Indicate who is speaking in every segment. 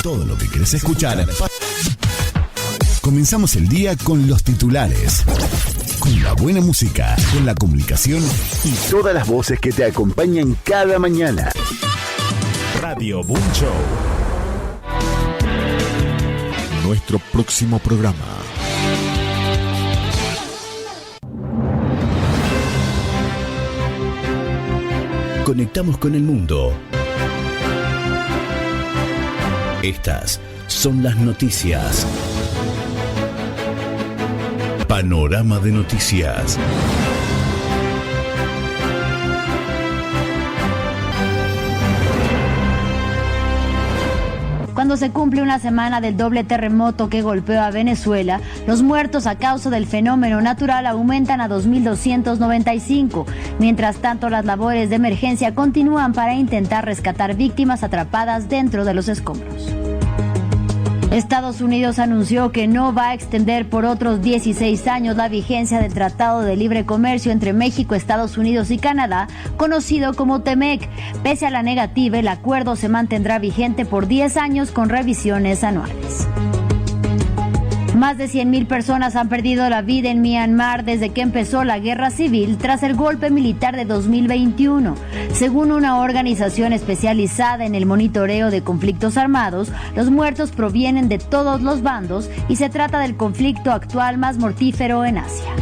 Speaker 1: Todo lo que querés escuchar. Comenzamos el día con los titulares, con la buena música, con la comunicación y todas las voces que te acompañan cada mañana. Radio Boom Show. Nuestro próximo programa. Conectamos con el mundo. Estas son las noticias. Panorama de noticias.
Speaker 2: Cuando se cumple una semana del doble terremoto que golpeó a Venezuela, los muertos a causa del fenómeno natural aumentan a 2.295. Mientras tanto, las labores de emergencia continúan para intentar rescatar víctimas atrapadas dentro de los escombros. Estados Unidos anunció que no va a extender por otros 16 años la vigencia del Tratado de Libre Comercio entre México, Estados Unidos y Canadá, conocido como TEMEC. Pese a la negativa, el acuerdo se mantendrá vigente por 10 años con revisiones anuales. Más de 100.000 personas han perdido la vida en Myanmar desde que empezó la guerra civil tras el golpe militar de 2021. Según una organización especializada en el monitoreo de conflictos armados, los muertos provienen de todos los bandos y se trata del conflicto actual más mortífero en Asia.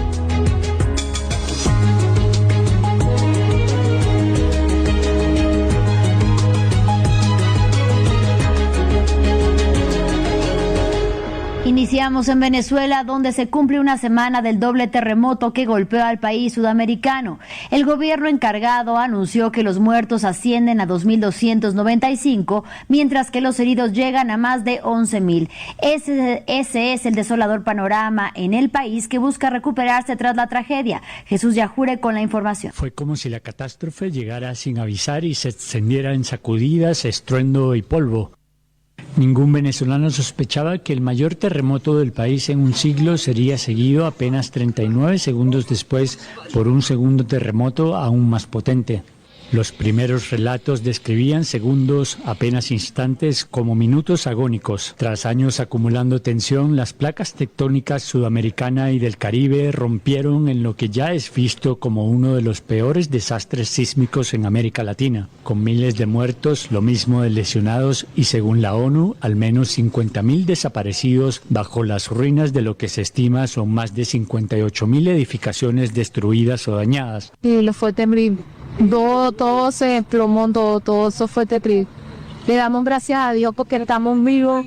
Speaker 2: Iniciamos en Venezuela, donde se cumple una semana del doble terremoto que golpeó al país sudamericano. El gobierno encargado anunció que los muertos ascienden a 2.295, mientras que los heridos llegan a más de 11.000. Ese es el desolador panorama en el país que busca recuperarse tras la tragedia. Jesús Yajure con la información.
Speaker 3: Fue como si la catástrofe llegara sin avisar y se extendiera en sacudidas, estruendo y polvo. Ningún venezolano sospechaba que el mayor terremoto del país en un siglo sería seguido apenas 39 segundos después por un segundo terremoto aún más potente. Los primeros relatos describían segundos, apenas instantes, como minutos agónicos. Tras años acumulando tensión, las placas tectónicas sudamericana y del Caribe rompieron en lo que ya es visto como uno de los peores desastres sísmicos en América Latina, con miles de muertos, lo mismo de lesionados y, según la ONU, al menos 50.000 desaparecidos bajo las ruinas de lo que se estima son más de 58.000 edificaciones destruidas o dañadas.
Speaker 4: Y lo fue terrible. Todo se desplomó, todo eso fue terrible. Le damos gracias a Dios porque estamos vivos,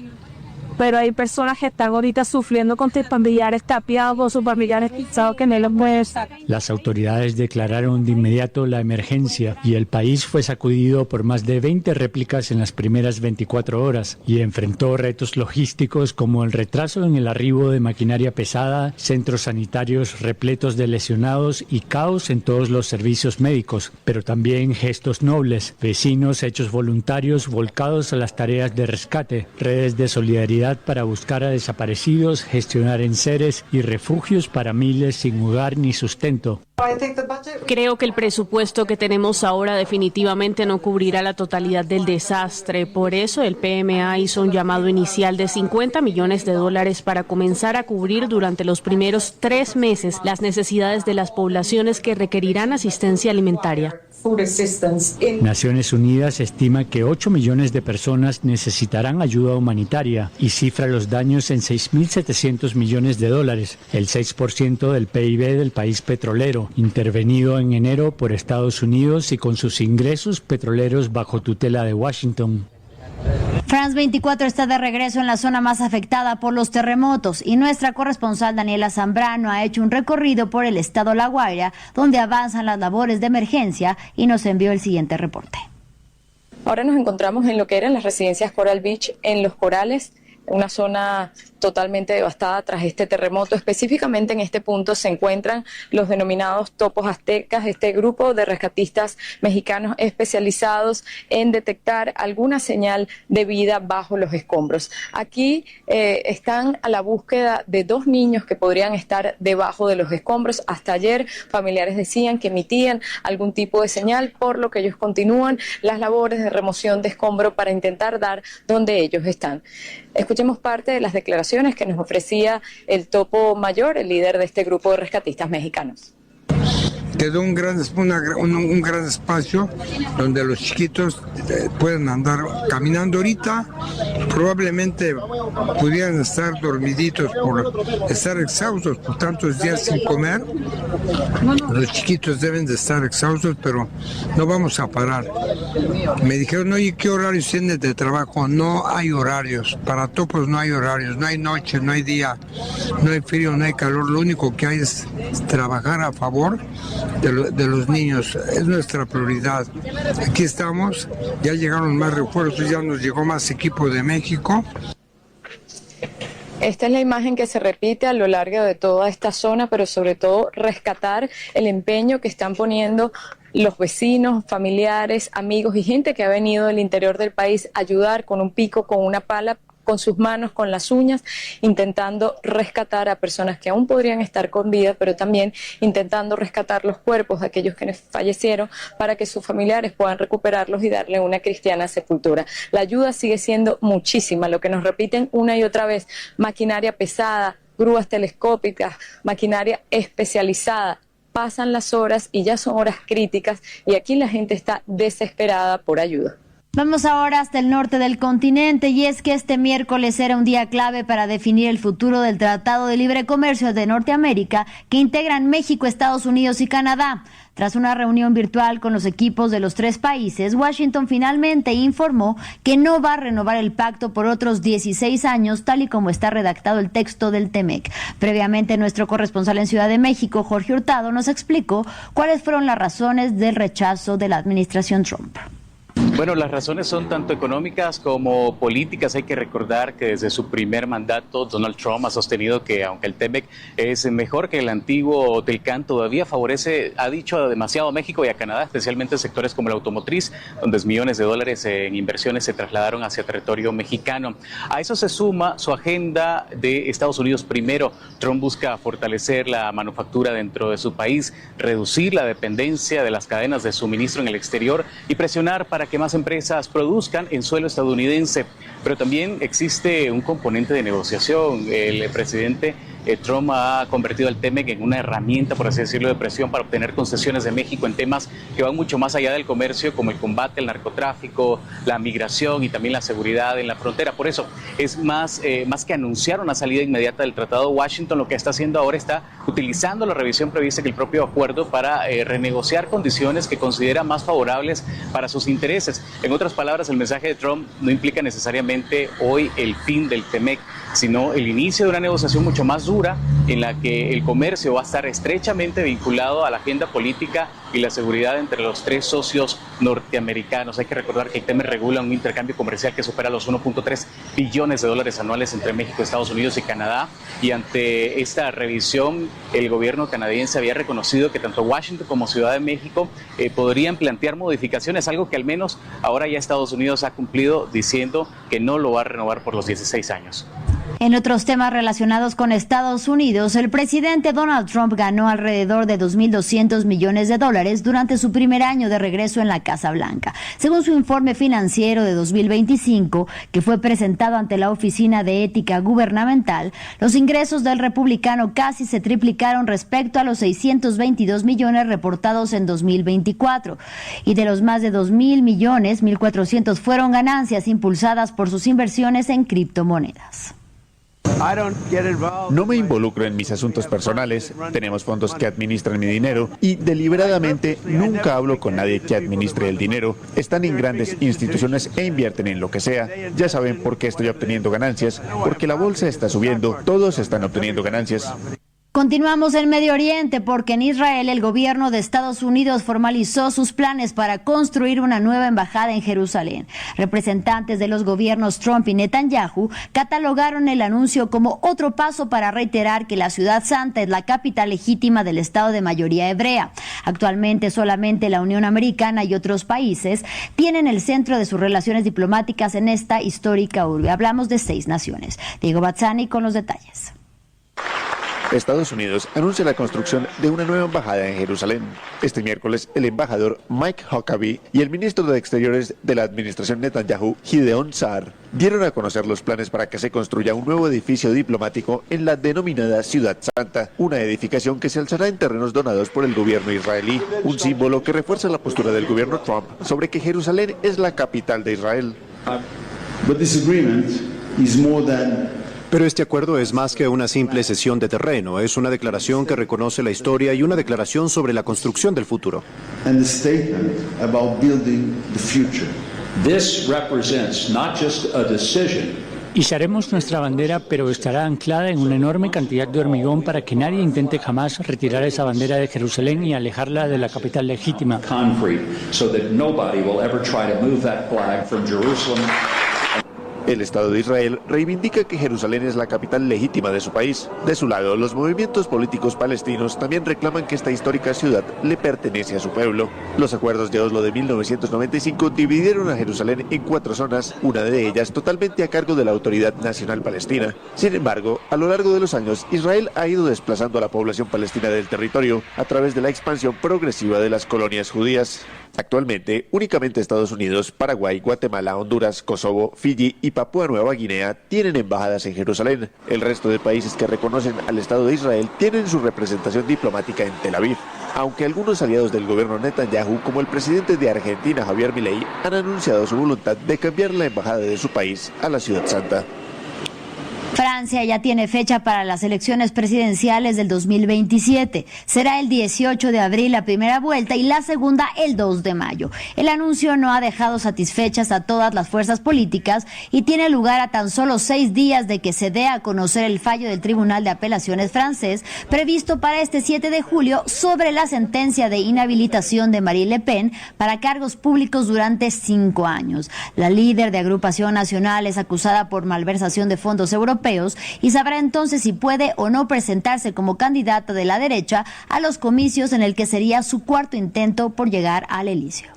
Speaker 4: pero hay personas que están ahorita sufriendo con sus familiares tapiados, con sus familiares pisados que no los pueden sacar.
Speaker 3: Las autoridades declararon de inmediato la emergencia y el país fue sacudido por más de 20 réplicas en las primeras 24 horas y enfrentó retos logísticos como el retraso en el arribo de maquinaria pesada, centros sanitarios repletos de lesionados y caos en todos los servicios médicos, pero también gestos nobles, vecinos hechos voluntarios volcados a las tareas de rescate, redes de solidaridad para buscar a desaparecidos, gestionar enseres y refugios para miles sin hogar ni sustento.
Speaker 5: Creo que el presupuesto que tenemos ahora definitivamente no cubrirá la totalidad del desastre. Por eso el PMA hizo un llamado inicial de $50 millones para comenzar a cubrir durante los primeros 3 meses las necesidades de las poblaciones que requerirán asistencia alimentaria.
Speaker 3: Naciones Unidas estima que 8 millones de personas necesitarán ayuda humanitaria y cifra los daños en $6.700 millones, el 6% del PIB del país petrolero, intervenido en enero por Estados Unidos y con sus ingresos petroleros bajo tutela de Washington.
Speaker 2: France 24 está de regreso en la zona más afectada por los terremotos y nuestra corresponsal Daniela Zambrano ha hecho un recorrido por el estado La Guaira, donde avanzan las labores de emergencia y nos envió el siguiente reporte.
Speaker 6: Ahora nos encontramos en lo que eran las residencias Coral Beach, en Los Corales, una zona totalmente devastada tras este terremoto. Específicamente en este punto se encuentran los denominados topos aztecas, este grupo de rescatistas mexicanos especializados en detectar alguna señal de vida bajo los escombros. Aquí están a la búsqueda de 2 niños que podrían estar debajo de los escombros. Hasta ayer familiares decían que emitían algún tipo de señal, por lo que ellos continúan las labores de remoción de escombro para intentar dar donde ellos están. Escuchemos parte de las declaraciones que nos ofrecía el topo mayor, el líder de este grupo de rescatistas mexicanos.
Speaker 7: Quedó un gran espacio donde los chiquitos pueden andar caminando ahorita. Probablemente pudieran estar dormiditos por estar exhaustos por tantos días sin comer. Los chiquitos deben de estar exhaustos, pero no vamos a parar. Me dijeron, oye, ¿qué horarios tienes de trabajo? No hay horarios. Para topos no hay horarios. No hay noche, no hay día, no hay frío, no hay calor. Lo único que hay es trabajar a favor de los niños. Es nuestra prioridad. Aquí estamos, ya llegaron más refuerzos, ya nos llegó más equipo de México.
Speaker 6: Esta es la imagen que se repite a lo largo de toda esta zona, pero sobre todo rescatar el empeño que están poniendo los vecinos, familiares, amigos y gente que ha venido del interior del país a ayudar con un pico, con una pala, con sus manos, con las uñas, intentando rescatar a personas que aún podrían estar con vida, pero también intentando rescatar los cuerpos de aquellos que fallecieron para que sus familiares puedan recuperarlos y darle una cristiana sepultura. La ayuda sigue siendo muchísima, lo que nos repiten una y otra vez: maquinaria pesada, grúas telescópicas, maquinaria especializada. Pasan las horas y ya son horas críticas y aquí la gente está desesperada por ayuda.
Speaker 2: Vamos ahora hasta el norte del continente, y es que este miércoles era un día clave para definir el futuro del Tratado de Libre Comercio de Norteamérica que integran México, Estados Unidos y Canadá. Tras una reunión virtual con los equipos de los 3 países, Washington finalmente informó que no va a renovar el pacto por otros 16 años, tal y como está redactado el texto del TEMEC. Previamente, nuestro corresponsal en Ciudad de México, Jorge Hurtado, nos explicó cuáles fueron las razones del rechazo de la administración Trump.
Speaker 8: Bueno, las razones son tanto económicas como políticas. Hay que recordar que desde su primer mandato Donald Trump ha sostenido que aunque el TEMEC es mejor que el antiguo TELCAN, todavía favorece, ha dicho, demasiado a México y a Canadá, especialmente en sectores como la automotriz, donde millones de dólares en inversiones se trasladaron hacia territorio mexicano. A eso se suma su agenda de Estados Unidos primero. Trump busca fortalecer la manufactura dentro de su país, reducir la dependencia de las cadenas de suministro en el exterior y presionar para que más empresas produzcan en suelo estadounidense. Pero también existe un componente de negociación. El presidente Trump ha convertido al TEMEC en una herramienta, por así decirlo, de presión para obtener concesiones de México en temas que van mucho más allá del comercio, como el combate al narcotráfico, la migración y también la seguridad en la frontera. Por eso es más que anunciar una salida inmediata del Tratado, Washington lo que está haciendo ahora está utilizando la revisión prevista en el propio acuerdo para renegociar condiciones que considera más favorables para sus intereses. En otras palabras, el mensaje de Trump no implica necesariamente hoy el fin del TEMEC, sino el inicio de una negociación mucho más dura en la que el comercio va a estar estrechamente vinculado a la agenda política y la seguridad entre los 3 socios norteamericanos. Hay que recordar que el TEMEC regula un intercambio comercial que supera los 1.3 billones de dólares anuales entre México, Estados Unidos y Canadá, y ante esta revisión el gobierno canadiense había reconocido que tanto Washington como Ciudad de México podrían plantear modificaciones, algo que al menos ahora ya Estados Unidos ha cumplido diciendo que no lo va a renovar por los 16 años.
Speaker 2: En otros temas relacionados con Estados Unidos, el presidente Donald Trump ganó alrededor de 2.200 millones de dólares durante su primer año de regreso en la Casa Blanca. Según su informe financiero de 2025, que fue presentado ante la Oficina de Ética Gubernamental, los ingresos del republicano casi se triplicaron respecto a los 622 millones reportados en 2024. Y de los más de 2.000 millones, 1.400 fueron ganancias impulsadas por sus inversiones en criptomonedas.
Speaker 9: No me involucro en mis asuntos personales, tenemos fondos que administran mi dinero y deliberadamente nunca hablo con nadie que administre el dinero. Están en grandes instituciones e invierten en lo que sea. Ya saben por qué estoy obteniendo ganancias, porque la bolsa está subiendo, todos están obteniendo ganancias.
Speaker 2: Continuamos en Medio Oriente porque en Israel el gobierno de Estados Unidos formalizó sus planes para construir una nueva embajada en Jerusalén. Representantes de los gobiernos Trump y Netanyahu catalogaron el anuncio como otro paso para reiterar que la Ciudad Santa es la capital legítima del Estado de mayoría hebrea. Actualmente solamente la Unión Americana y otros países tienen el centro de sus relaciones diplomáticas en esta histórica urbe. Hablamos de 6 naciones. Diego Bazzani con los detalles.
Speaker 9: Estados Unidos anuncia la construcción de una nueva embajada en Jerusalén. Este miércoles, el embajador Mike Huckabee y el ministro de Exteriores de la administración Netanyahu, Gideon Sa'ar, dieron a conocer los planes para que se construya un nuevo edificio diplomático en la denominada Ciudad Santa, una edificación que se alzará en terrenos donados por el gobierno israelí, un símbolo que refuerza la postura del gobierno Trump sobre que Jerusalén es la capital de Israel.
Speaker 10: Pero este acuerdo es más que una simple cesión de terreno, es una declaración que reconoce la historia y una declaración sobre la construcción del futuro.
Speaker 3: Izaremos nuestra bandera, pero estará anclada en una enorme cantidad de hormigón para que nadie intente jamás retirar esa bandera de Jerusalén y alejarla de la capital legítima.
Speaker 9: El Estado de Israel reivindica que Jerusalén es la capital legítima de su país. De su lado, los movimientos políticos palestinos también reclaman que esta histórica ciudad le pertenece a su pueblo. Los acuerdos de Oslo de 1995 dividieron a Jerusalén en 4 zonas, una de ellas totalmente a cargo de la Autoridad Nacional Palestina. Sin embargo, a lo largo de los años, Israel ha ido desplazando a la población palestina del territorio a través de la expansión progresiva de las colonias judías. Actualmente, únicamente Estados Unidos, Paraguay, Guatemala, Honduras, Kosovo, Fiyi y Papúa Nueva Guinea tienen embajadas en Jerusalén. El resto de países que reconocen al Estado de Israel tienen su representación diplomática en Tel Aviv. Aunque algunos aliados del gobierno Netanyahu, como el presidente de Argentina, Javier Milei, han anunciado su voluntad de cambiar la embajada de su país a la Ciudad Santa.
Speaker 2: Francia ya tiene fecha para las elecciones presidenciales del 2027. Será el 18 de abril la primera vuelta y la segunda el 2 de mayo. El anuncio no ha dejado satisfechas a todas las fuerzas políticas y tiene lugar a tan solo 6 días de que se dé a conocer el fallo del Tribunal de Apelaciones francés previsto para este 7 de julio sobre la sentencia de inhabilitación de Marine Le Pen para cargos públicos durante 5 años. La líder de Agrupación Nacional es acusada por malversación de fondos europeos y sabrá entonces si puede o no presentarse como candidata de la derecha a los comicios en el que sería su 4º intento por llegar al Elíseo.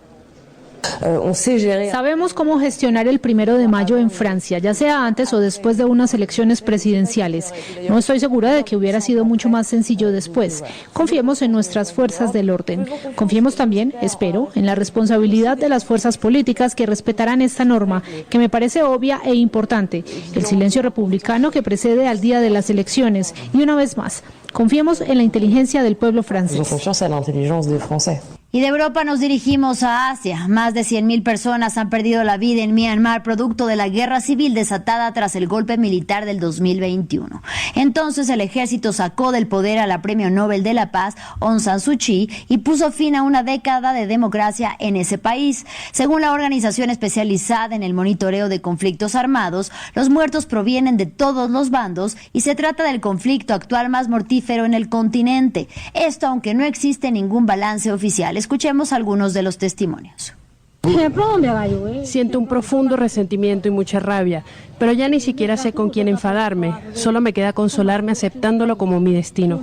Speaker 11: Sabemos cómo gestionar el 1 de mayo en Francia, ya sea antes o después de unas elecciones presidenciales. No estoy segura de que hubiera sido mucho más sencillo después. Confiemos en nuestras fuerzas del orden. Confiemos también, espero, en la responsabilidad de las fuerzas políticas que respetarán esta norma, que me parece obvia e importante. El silencio republicano que precede al día de las elecciones. Y una vez más, confiemos en la inteligencia del pueblo francés.
Speaker 2: Y de Europa nos dirigimos a Asia. Más de 100.000 personas han perdido la vida en Myanmar producto de la guerra civil desatada tras el golpe militar del 2021. Entonces el ejército sacó del poder a la Premio Nobel de la Paz, Aung San Suu Kyi, y puso fin a una década de democracia en ese país. Según la organización especializada en el monitoreo de conflictos armados, los muertos provienen de todos los bandos y se trata del conflicto actual más mortífero en el continente. Esto aunque no existe ningún balance oficial. Escuchemos algunos de los testimonios.
Speaker 12: Siento un profundo resentimiento y mucha rabia, pero ya ni siquiera sé con quién enfadarme. Solo me queda consolarme aceptándolo como mi destino.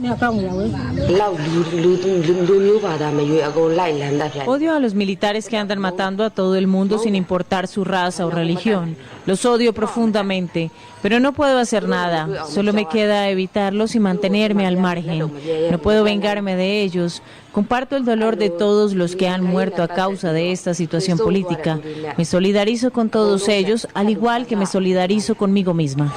Speaker 13: Odio a los militares que andan matando a todo el mundo sin importar su raza o religión. Los odio profundamente, pero no puedo hacer nada. Solo me queda evitarlos y mantenerme al margen. No puedo vengarme de ellos. Comparto el dolor de todos los que han muerto a causa de esta situación política. Me solidarizo con todos ellos, al igual que me solidarizo conmigo misma.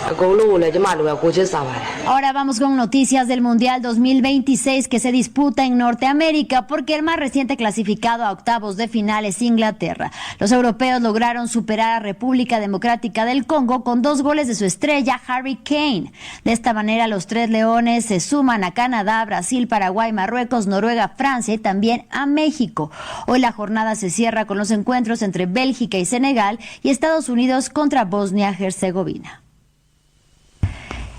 Speaker 2: Ahora vamos con noticias del Mundial 2026 que se disputa en Norteamérica, porque el más reciente clasificado a octavos de final es Inglaterra. Los europeos lograron superar a República Democrática del Congo con 2 goles de su estrella Harry Kane. De esta manera los 3 leones se suman a Canadá, Brasil, Paraguay, Marruecos, Noruega, Francia y también a México. Hoy la jornada se cierra con los encuentros entre Bélgica y Senegal y Estados Unidos contra Bosnia-Herzegovina.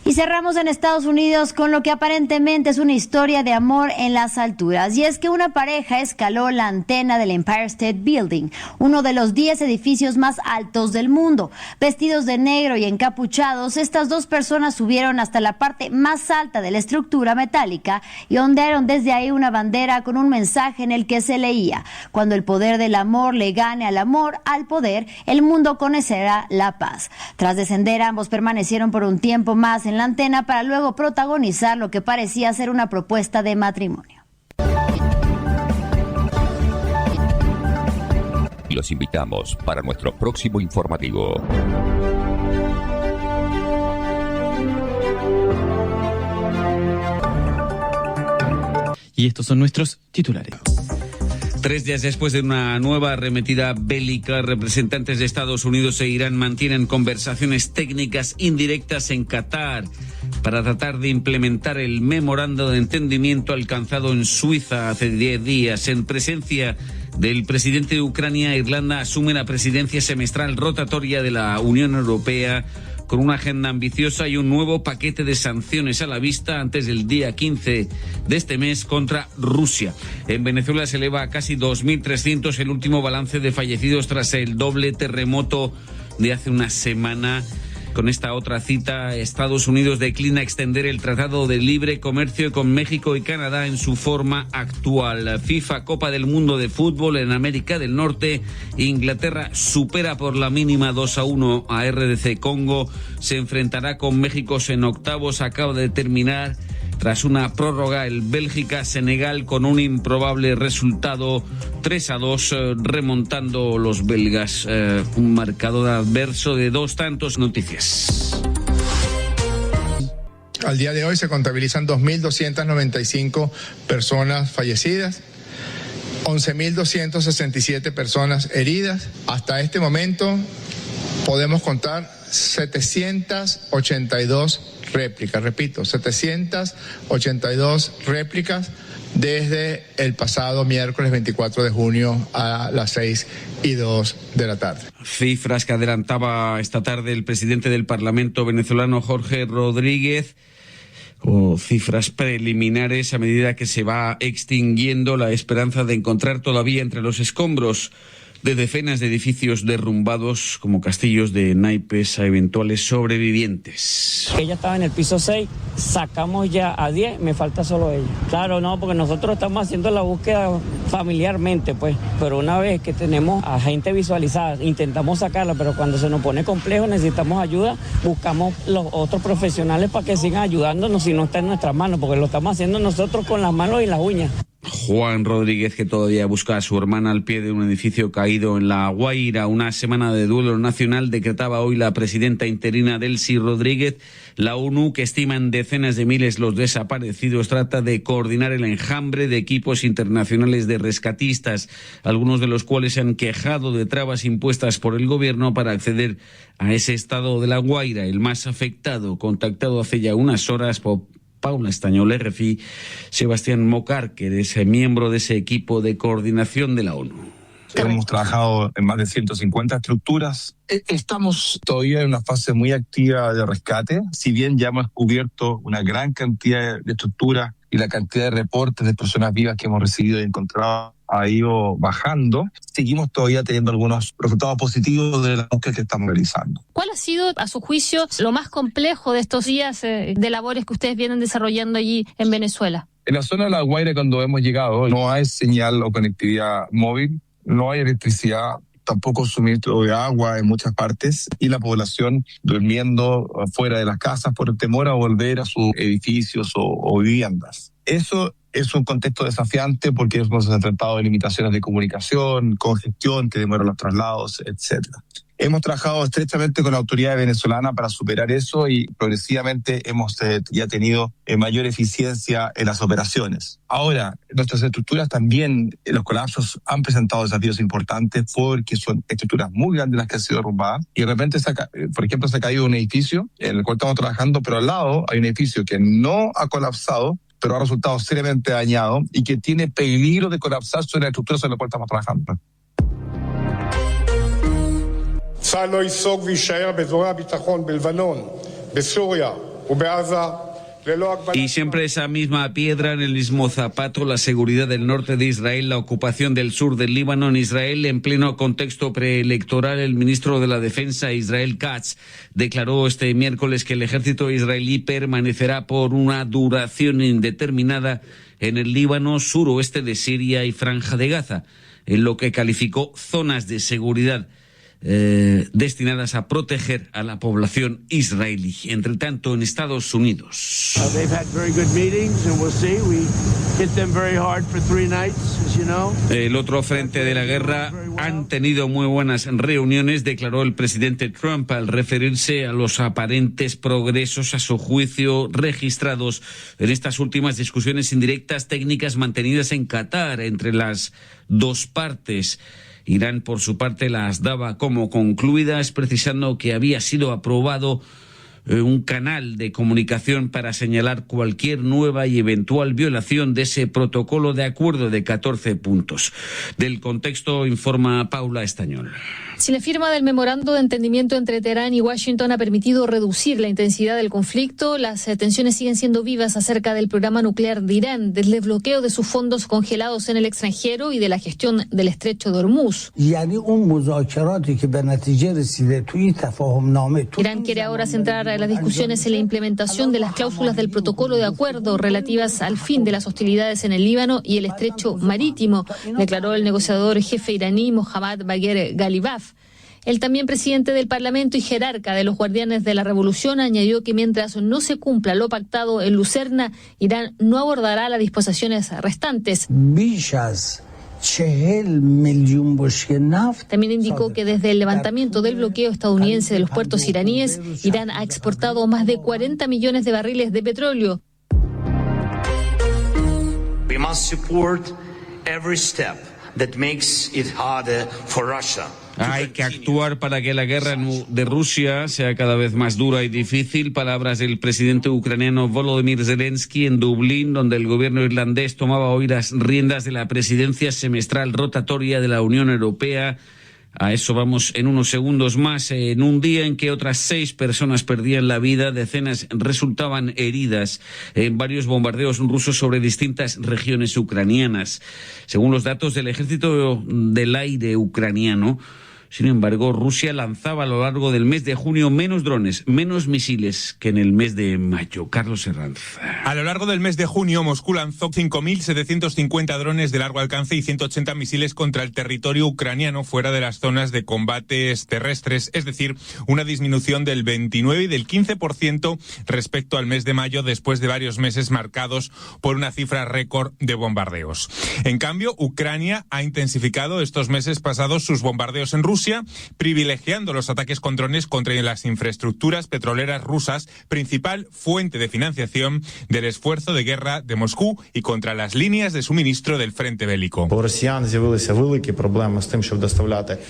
Speaker 2: Y cerramos en Estados Unidos con lo que aparentemente es una historia de amor en las alturas. Y es que una pareja escaló la antena del Empire State Building, uno de los 10 edificios más altos del mundo. Vestidos de negro y encapuchados, estas dos personas subieron hasta la parte más alta de la estructura metálica y ondearon desde ahí una bandera con un mensaje en el que se leía: cuando el poder del amor le gane al amor, al poder, el mundo conocerá la paz. Tras descender, ambos permanecieron por un tiempo más en la antena para luego protagonizar lo que parecía ser una propuesta de matrimonio.
Speaker 14: Los invitamos para nuestro próximo informativo.
Speaker 15: Y estos son nuestros titulares.
Speaker 16: 3 días después de una nueva arremetida bélica, representantes de Estados Unidos e Irán mantienen conversaciones técnicas indirectas en Qatar para tratar de implementar el memorando de entendimiento alcanzado en Suiza hace 10 días. En presencia del presidente de Ucrania, Irlanda asume la presidencia semestral rotatoria de la Unión Europea, con una agenda ambiciosa y un nuevo paquete de sanciones a la vista antes del día 15 de este mes contra Rusia. En Venezuela se eleva a casi 2.300 el último balance de fallecidos tras el doble terremoto de hace una semana. Con esta otra cita, Estados Unidos declina extender el Tratado de Libre Comercio con México y Canadá en su forma actual. FIFA Copa del Mundo de Fútbol en América del Norte. Inglaterra supera por la mínima 2-1 a RDC Congo. Se enfrentará con México en octavos. Acaba de terminar, tras una prórroga, el Bélgica-Senegal con un improbable resultado 3-2, remontando los belgas. Un marcador adverso de 2 tantos. Noticias.
Speaker 17: Al día de hoy se contabilizan 2.295 personas fallecidas, 11.267 personas heridas. Hasta este momento podemos contar 782 réplicas, repito, 782 réplicas desde el pasado miércoles 24 de junio a las 6:02 de la tarde.
Speaker 16: Cifras que adelantaba esta tarde el presidente del Parlamento venezolano, Jorge Rodríguez, o cifras preliminares a medida que se va extinguiendo la esperanza de encontrar todavía entre los escombros de decenas de edificios derrumbados como castillos de naipes a eventuales sobrevivientes.
Speaker 18: Ella estaba en el piso 6, sacamos ya a 10, me falta solo ella. Claro, no, porque nosotros estamos haciendo la búsqueda familiarmente, pues, pero una vez que tenemos a gente visualizada, intentamos sacarla, pero cuando se nos pone complejo, necesitamos ayuda, buscamos los otros profesionales para que sigan ayudándonos si no está en nuestras manos, porque lo estamos haciendo nosotros con las manos y las uñas.
Speaker 16: Juan Rodríguez, que todavía busca a su hermana al pie de un edificio caído en La Guaira. Una semana de duelo nacional decretaba hoy la presidenta interina Delcy Rodríguez. La ONU, que estima en decenas de miles los desaparecidos, trata de coordinar el enjambre de equipos internacionales de rescatistas, algunos de los cuales se han quejado de trabas impuestas por el gobierno para acceder a ese estado de La Guaira, el más afectado. Contactado hace ya unas horas por Paula Estañol, RFI, Sebastián Mocárquer es miembro de ese equipo de coordinación de la ONU.
Speaker 19: Hemos trabajado en más de 150 estructuras. Estamos todavía en una fase muy activa de rescate. Si bien ya hemos cubierto una gran cantidad de estructuras y la cantidad de reportes de personas vivas que hemos recibido y encontrado ha ido bajando, seguimos todavía teniendo algunos resultados positivos de la búsqueda que estamos realizando.
Speaker 20: ¿Cuál ha sido, a su juicio, lo más complejo de estos días de labores que ustedes vienen desarrollando allí en Venezuela?
Speaker 19: En la zona de La Guaira, cuando hemos llegado, no hay señal o conectividad móvil, no hay electricidad, tampoco suministro de agua en muchas partes, y la población durmiendo fuera de las casas por el temor a volver a sus edificios o viviendas. Eso es un contexto desafiante porque hemos enfrentado limitaciones de comunicación, congestión que demora los traslados, etc. Hemos trabajado estrechamente con la autoridad venezolana para superar eso y progresivamente hemos ya tenido mayor eficiencia en las operaciones. Ahora, nuestras estructuras también, los colapsos han presentado desafíos importantes porque son estructuras muy grandes las que han sido derrumbadas y de repente, por ejemplo, se ha caído un edificio en el cual estamos trabajando, pero al lado hay un edificio que no ha colapsado, pero ha resultado seriamente dañado y que tiene peligro de colapsar sobre la estructura sobre la cual estamos trabajando.
Speaker 21: צה"ל לא ייסוג ויישאר באזורי הביטחון בלבנון, בסוריה,
Speaker 16: Y siempre esa misma piedra en el mismo zapato, la seguridad del norte de Israel, la ocupación del sur del Líbano. En Israel, en pleno contexto preelectoral, el ministro de la Defensa, Israel Katz, declaró este miércoles que el ejército israelí permanecerá por una duración indeterminada en el Líbano, suroeste de Siria y Franja de Gaza, en lo que calificó zonas de seguridad destinadas a proteger a la población israelí. Entre tanto, en Estados Unidos, el otro frente de la guerra, han tenido muy buenas reuniones, declaró el presidente Trump al referirse a los aparentes progresos, a su juicio, registrados en estas últimas discusiones indirectas técnicas mantenidas en Qatar entre las dos partes. Irán, por su parte, las daba como concluidas, precisando que había sido aprobado un canal de comunicación para señalar cualquier nueva y eventual violación de ese protocolo de acuerdo de 14 puntos. Del contexto informa Paula Estañol.
Speaker 20: Si la firma del memorando de entendimiento entre Teherán y Washington ha permitido reducir la intensidad del conflicto, las tensiones siguen siendo vivas acerca del programa nuclear de Irán, del desbloqueo de sus fondos congelados en el extranjero y de la gestión del estrecho de Hormuz. Irán quiere ahora centrar las discusiones en la implementación de las cláusulas del protocolo de acuerdo relativas al fin de las hostilidades en el Líbano y el estrecho marítimo, declaró el negociador jefe iraní Mohammad Bagher Ghalibaf. El también presidente del Parlamento y jerarca de los Guardianes de la Revolución añadió que mientras no se cumpla lo pactado en Lucerna, Irán no abordará las disposiciones restantes. También indicó que desde el levantamiento del bloqueo estadounidense de los puertos iraníes, Irán ha exportado más de 40 millones de barriles de petróleo.
Speaker 21: We must support every step that makes it harder for Russia.
Speaker 16: Hay que actuar para que la guerra de Rusia sea cada vez más dura y difícil. Palabras del presidente ucraniano Volodymyr Zelensky en Dublín, donde el gobierno irlandés tomaba hoy las riendas de la presidencia semestral rotatoria de la Unión Europea. A eso vamos en unos segundos más. En un día en que otras 6 personas perdían la vida, decenas resultaban heridas en varios bombardeos rusos sobre distintas regiones ucranianas. Según los datos del Ejército del Aire ucraniano, sin embargo, Rusia lanzaba a lo largo del mes de junio menos drones, menos misiles que en el mes de mayo. Carlos Herranz.
Speaker 22: A lo largo del mes de junio, Moscú lanzó 5.750 drones de largo alcance y 180 misiles contra el territorio ucraniano fuera de las zonas de combates terrestres, es decir, una disminución del 29 y del 15% respecto al mes de mayo, después de varios meses marcados por una cifra récord de bombardeos. En cambio, Ucrania ha intensificado estos meses pasados sus bombardeos en Rusia, privilegiando los ataques con drones contra las infraestructuras petroleras rusas, principal fuente de financiación del esfuerzo de guerra de Moscú, y contra las líneas de suministro del frente bélico.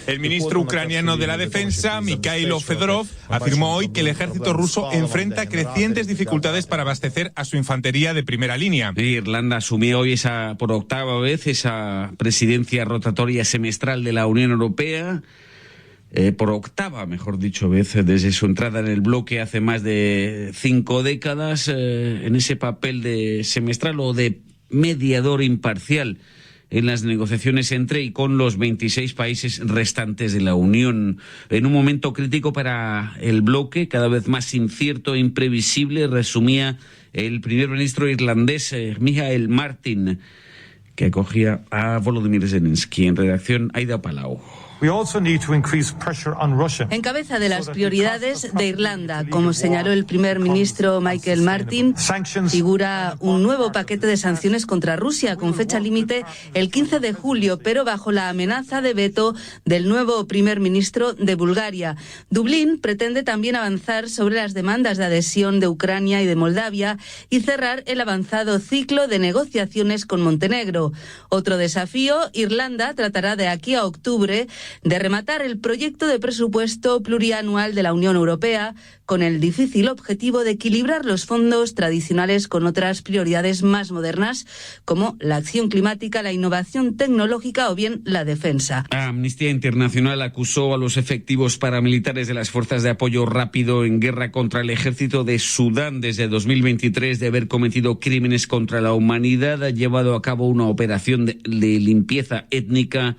Speaker 22: El ministro ucraniano de la Defensa, Mikhailo Fedorov, afirmó hoy que el ejército ruso enfrenta crecientes dificultades para abastecer a su infantería de primera línea.
Speaker 16: Irlanda asumió hoy por octava vez esa presidencia rotatoria semestral de la Unión Europea. Por octava, mejor dicho, vez desde su entrada en el bloque hace más de 5 décadas, en ese papel de semestral o de mediador imparcial en las negociaciones entre y con los 26 países restantes de la Unión. En un momento crítico para el bloque, cada vez más incierto e imprevisible, resumía el primer ministro irlandés, Michael Martin, que acogía a Volodymyr Zelensky. En redacción, Aida Palau.
Speaker 23: Encabeza de las prioridades de Irlanda, como señaló el primer ministro Michael Martin, figura un nuevo paquete de sanciones contra Rusia con fecha límite el 15 de julio, pero bajo la amenaza de veto del nuevo primer ministro de Bulgaria. Dublín pretende también avanzar sobre las demandas de adhesión de Ucrania y de Moldavia y cerrar el avanzado ciclo de negociaciones con Montenegro. Otro desafío, Irlanda tratará de aquí a octubre de rematar el proyecto de presupuesto plurianual de la Unión Europea con el difícil objetivo de equilibrar los fondos tradicionales con otras prioridades más modernas, como la acción climática, la innovación tecnológica o bien la defensa.
Speaker 16: Amnistía Internacional acusó a los efectivos paramilitares de las fuerzas de apoyo rápido en guerra contra el ejército de Sudán desde 2023 de haber cometido crímenes contra la humanidad. Ha llevado a cabo una operación de limpieza étnica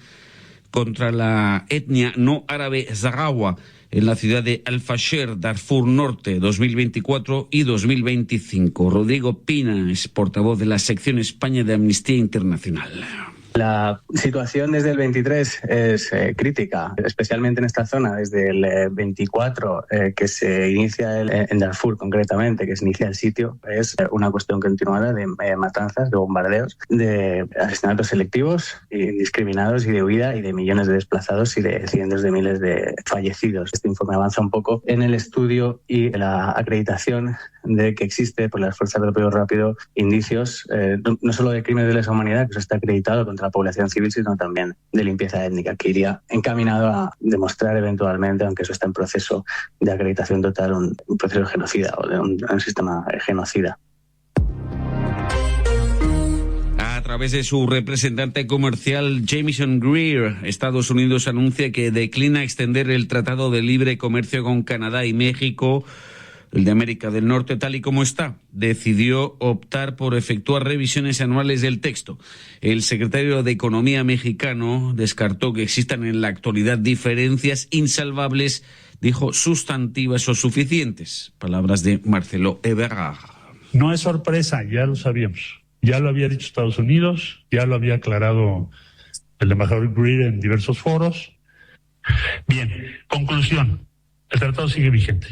Speaker 16: contra la etnia no árabe saharaui en la ciudad de Al-Fasher, Darfur Norte, 2024 y 2025. Rodrigo Pina es portavoz de la sección España de Amnistía Internacional.
Speaker 1: La situación desde el 23 es crítica, especialmente en esta zona, desde el 24 que se inicia en Darfur concretamente, que se inicia el sitio, es una cuestión continuada de matanzas, de bombardeos, de asesinatos selectivos, indiscriminados y de huida y de millones de desplazados y de cientos de miles de fallecidos. Este informe avanza un poco en el estudio y la acreditación de que existe por las fuerzas de apoyo rápido indicios no solo de crímenes de lesa humanidad, que eso está acreditado contra la población civil, sino también de limpieza étnica, que iría encaminado a demostrar eventualmente, aunque eso está en proceso de acreditación total, un proceso genocida o de un sistema genocida.
Speaker 16: A través de su representante comercial Jamieson Greer, Estados Unidos anuncia que declina extender el Tratado de Libre Comercio con Canadá y México, el de América del Norte, tal y como está. Decidió optar por efectuar revisiones anuales del texto. El secretario de Economía mexicano descartó que existan en la actualidad diferencias insalvables, dijo, sustantivas o suficientes. Palabras de Marcelo Ebrard.
Speaker 4: No es sorpresa, ya lo sabíamos. Ya lo había dicho Estados Unidos, ya lo había aclarado el embajador Greer en diversos foros. Bien, conclusión. El tratado sigue vigente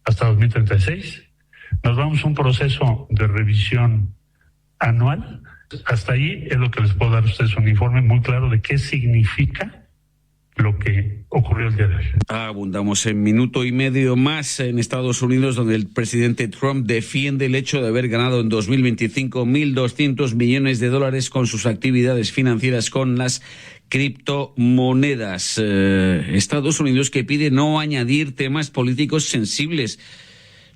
Speaker 4: hasta 2036. Nos vamos a un proceso de revisión anual. Hasta ahí es lo que les puedo dar a ustedes un informe muy claro de qué significa lo que ocurrió el día de hoy.
Speaker 16: Abundamos en minuto y medio más en Estados Unidos, donde el presidente Trump defiende el hecho de haber ganado en 2025 $1.200 millones con sus actividades financieras con las criptomonedas. Estados Unidos que pide no añadir temas políticos sensibles.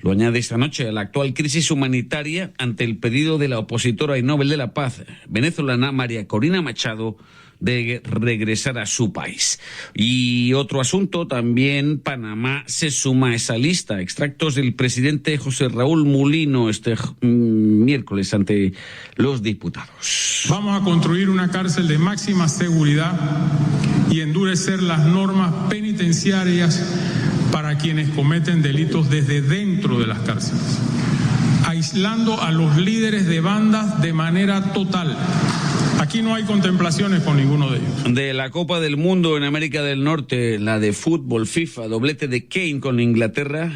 Speaker 16: Lo añade esta noche a la actual crisis humanitaria ante el pedido de la opositora y Nobel de la Paz venezolana María Corina Machado de regresar a su país. Y otro asunto también, Panamá se suma a esa lista. Extractos del presidente José Raúl Mulino este miércoles ante los diputados.
Speaker 5: Vamos a construir una cárcel de máxima seguridad y endurecer las normas penitenciarias para quienes cometen delitos desde dentro de las cárceles, aislando a los líderes de bandas de manera total. Aquí no hay contemplaciones con ninguno de ellos.
Speaker 16: De la Copa del Mundo en América del Norte, la de fútbol FIFA, doblete de Kane con Inglaterra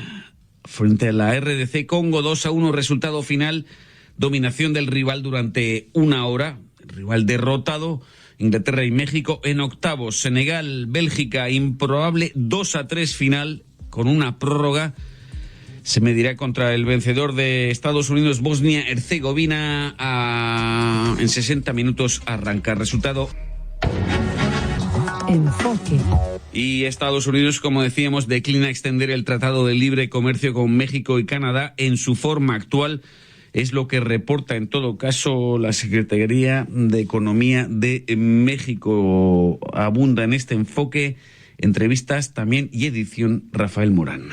Speaker 16: frente a la RDC Congo, 2-1, resultado final, dominación del rival durante una hora, el rival derrotado, Inglaterra y México en octavos, Senegal, Bélgica, improbable 2-3 final con una prórroga. Se medirá contra el vencedor de Estados Unidos, Bosnia-Herzegovina, en 60 minutos arranca. Resultado.
Speaker 24: Enfoque.
Speaker 16: Y Estados Unidos, como decíamos, declina extender el Tratado de Libre Comercio con México y Canadá en su forma actual. Es lo que reporta, en todo caso, la Secretaría de Economía de México. Abunda en este enfoque, entrevistas también y edición Rafael Morán.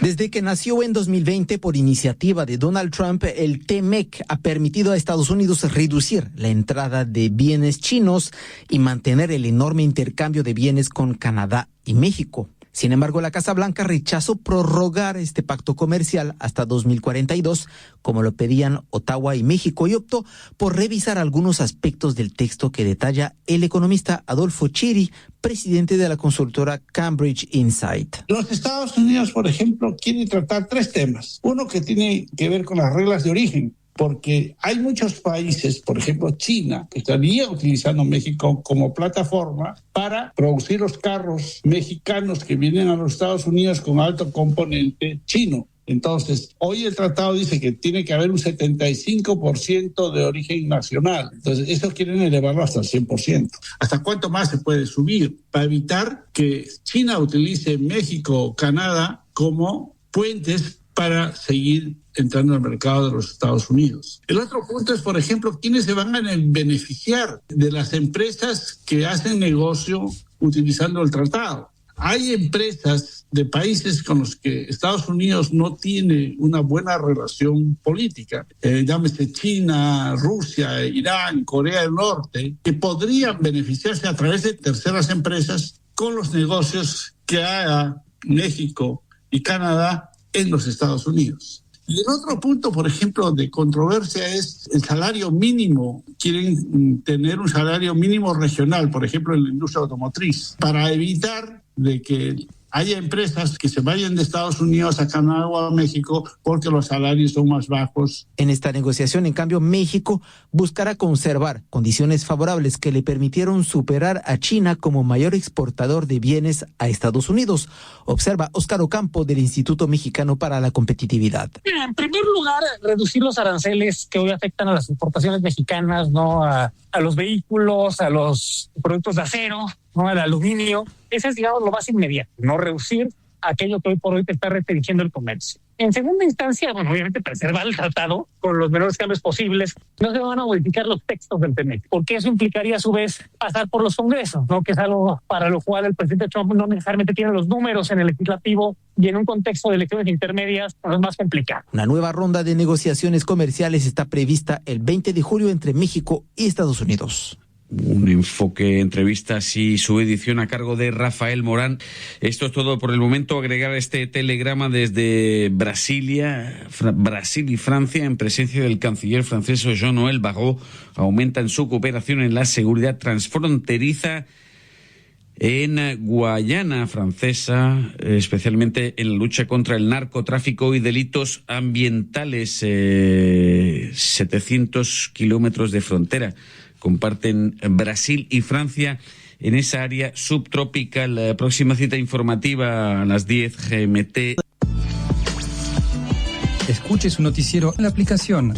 Speaker 24: Desde que nació en 2020 por iniciativa de Donald Trump, el TMEC ha permitido a Estados Unidos reducir la entrada de bienes chinos y mantener el enorme intercambio de bienes con Canadá y México. Sin embargo, la Casa Blanca rechazó prorrogar este pacto comercial hasta 2042, como lo pedían Ottawa y México, y optó por revisar algunos aspectos del texto que detalla el economista Adolfo Chiri, presidente de la consultora Cambridge Insight.
Speaker 25: Los Estados Unidos, por ejemplo, quieren tratar 3 temas. Uno que tiene que ver con las reglas de origen, porque hay muchos países, por ejemplo China, que estaría utilizando México como plataforma para producir los carros mexicanos que vienen a los Estados Unidos con alto componente chino. Entonces, hoy el tratado dice que tiene que haber un 75% de origen nacional. Entonces, eso quieren elevarlo hasta el 100%. ¿Hasta cuánto más se puede subir? Para evitar que China utilice México o Canadá como puentes para seguir entrando al mercado de los Estados Unidos. El otro punto es, por ejemplo, quiénes se van a beneficiar de las empresas que hacen negocio utilizando el tratado. Hay empresas de países con los que Estados Unidos no tiene una buena relación política, llámese China, Rusia, Irán, Corea del Norte, que podrían beneficiarse a través de terceras empresas con los negocios que haga México y Canadá en los Estados Unidos. Y el otro punto, por ejemplo, de controversia es el salario mínimo. Quieren tener un salario mínimo regional, por ejemplo, en la industria automotriz, para evitar de que haya empresas que se vayan de Estados Unidos a Canadá o a México porque los salarios son más bajos.
Speaker 24: En esta negociación, en cambio, México buscará conservar condiciones favorables que le permitieron superar a China como mayor exportador de bienes a Estados Unidos. Observa Óscar Ocampo del Instituto Mexicano para la Competitividad.
Speaker 3: En primer lugar, reducir los aranceles que hoy afectan a las importaciones mexicanas, ¿no? A los vehículos, a los productos de acero, ¿no? Al aluminio. Ese es, digamos, lo más inmediato, no reducir aquello que hoy por hoy te está restringiendo el comercio. En segunda instancia, bueno, obviamente preservar el tratado con los menores cambios posibles. No se van a modificar los textos del TEMEC, porque eso implicaría a su vez pasar por los congresos, ¿no? Que es algo para lo cual el presidente Trump no necesariamente tiene los números en el legislativo, y en un contexto de elecciones intermedias es más complicado.
Speaker 24: Una nueva ronda de negociaciones comerciales está prevista el 20 de julio entre México y Estados Unidos.
Speaker 16: Un enfoque, entrevistas y su edición a cargo de Rafael Morán. Esto es todo por el momento. Agregar este telegrama desde Brasil y Francia, en presencia del canciller francés Jean-Noël Barrot, aumentan su cooperación en la seguridad transfronteriza en Guayana Francesa, especialmente en la lucha contra el narcotráfico y delitos ambientales. 700 kilómetros de frontera comparten Brasil y Francia en esa área subtropical. La próxima cita informativa a las 10 GMT.
Speaker 6: Escuche su noticiero en la aplicación